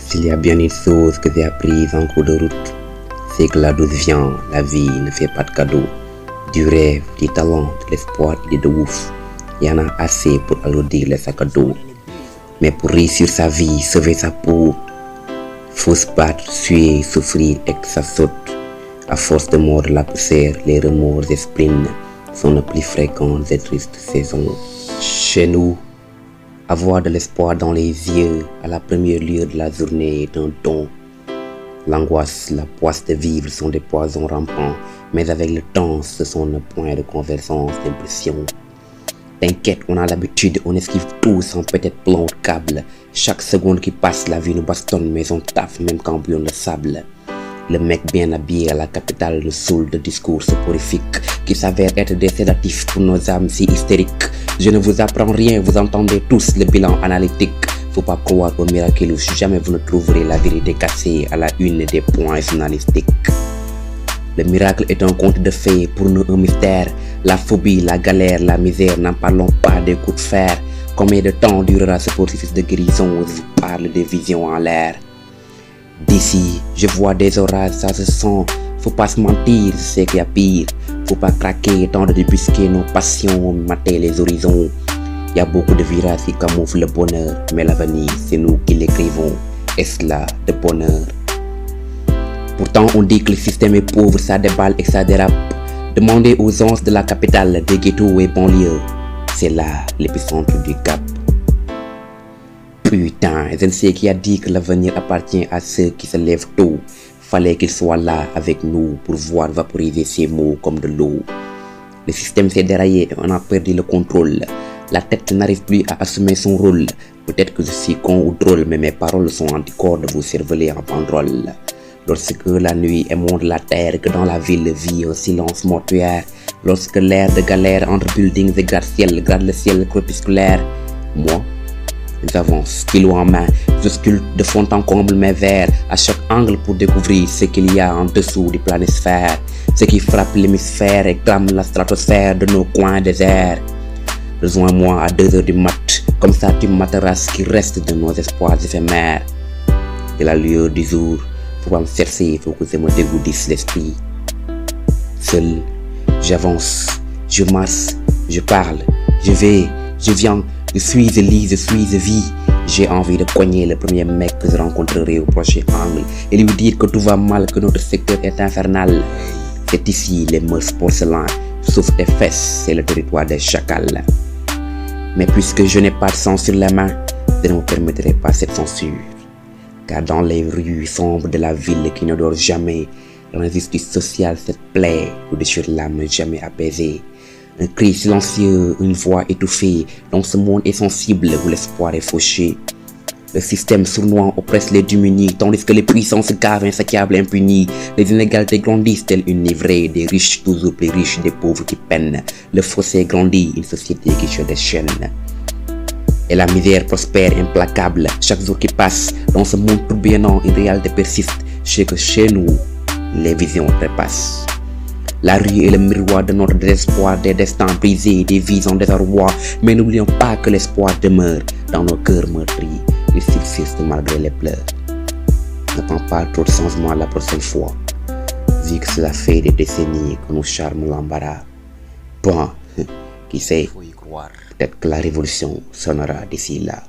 S'il y a bien une chose que j'ai apprise en cours de route, c'est que là d'où vient, la vie ne fait pas de cadeaux. Du rêve, du talent, de l'espoir et de ouf, il y en a assez pour alourdir les sacs à dos. Mais pour réussir sa vie, sauver sa peau, faut se battre, suer, souffrir et que ça saute. À force de mordre la poussière, les remords et spleens sont les plus fréquents des tristes saisons. Chez nous, avoir de l'espoir dans les yeux à la première lueur de la journée est un don. L'angoisse, la poisse de vivre sont des poisons rampants, mais avec le temps, ce sont nos points de convergence, d'impression. T'inquiète, on a l'habitude, on esquive tout sans peut-être plan de câble. Chaque seconde qui passe, la vie nous bastonne, mais on taffe même quand bouillon de sable. Le mec bien habillé à la capitale le saoul de discours soporifiques qui s'avèrent être des sédatifs pour nos âmes si hystériques. Je ne vous apprends rien, vous entendez tous le bilan analytique. Faut pas croire au miraculeux, jamais vous ne trouverez la vérité cachée à la une des points journalistiques. Le miracle est un conte de fées, pour nous un mystère. La phobie, la galère, la misère, n'en parlons pas des coups de fer. Combien de temps durera ce processus de guérison? Je vous parle des visions en l'air. D'ici, je vois des orages, ça se sent. Faut pas se mentir, je sais qu'il y a pire. Faut pas craquer, tant de débusquer nos passions, mater les horizons. Y a beaucoup de virages qui camouflent le bonheur, mais l'avenir, c'est nous qui l'écrivons. Est-ce là de bonheur? Pourtant, on dit que le système est pauvre, ça déballe et ça dérape. Demandez aux anges de la capitale, des ghettos et banlieues. C'est là l'épicentre du Cap. Putain, je ne sais qui a dit que l'avenir appartient à ceux qui se lèvent tôt. Fallait qu'ils soient là avec nous pour voir vaporiser ces mots comme de l'eau. Le système s'est déraillé et on a perdu le contrôle. La tête n'arrive plus à assumer son rôle. Peut-être que je suis con ou drôle, mais mes paroles sont anticorps de vous cerveler en banderole. Lorsque la nuit émonde la terre, que dans la ville vit un silence mortuaire. Lorsque l'air de galère entre buildings et gratte-ciel gratte le ciel crépusculaire. Moi, j'avance, stylo en main, je sculpte de fond en comble mes vers, à chaque angle pour découvrir ce qu'il y a en dessous du planisphère, ce qui frappe l'hémisphère et clame la stratosphère de nos coins déserts. Rejoins-moi à 2h du mat, comme ça tu materas ce qui reste de nos espoirs éphémères. Et la lueur du jour, faut pas me chercher, faut que je me dégourdisse l'esprit. Seul, j'avance, je marche, je parle, je vais, je viens. Je suis, je lis, je suis, je vis. J'ai envie de cogner le premier mec que je rencontrerai au prochain angle et lui dire que tout va mal, que notre secteur est infernal. C'est ici les mœurs porcelain, sauf tes fesses, c'est le territoire des chacals. Mais puisque je n'ai pas de sang sur la main, je ne me permettrai pas cette censure. Car dans les rues sombres de la ville qui ne dort jamais, l'injustice sociale cette plaie nous déchire l'âme jamais apaisée. Un cri silencieux, une voix étouffée, dans ce monde insensible où l'espoir est fauché. Le système sournois oppresse les démunis, tandis que les puissants se gavent insatiables et impunis. Les inégalités grandissent telles une livrée, des riches toujours plus riches, des pauvres qui peinent. Le fossé grandit, une société qui se déchaîne. Et la misère prospère implacable, chaque jour qui passe, dans ce monde tourbillonnant, une réalité persiste. Je sais que chez nous, les visions trépassent. La rue est le miroir de notre désespoir, des destins brisés, des vies en désarroi. Mais n'oublions pas que l'espoir demeure dans nos cœurs meurtris. Il subsiste malgré les pleurs. N'attends pas trop de changements la prochaine fois, vu que cela fait des décennies que nous charme l'embarras. Bon, qui sait, peut-être que la révolution sonnera d'ici là.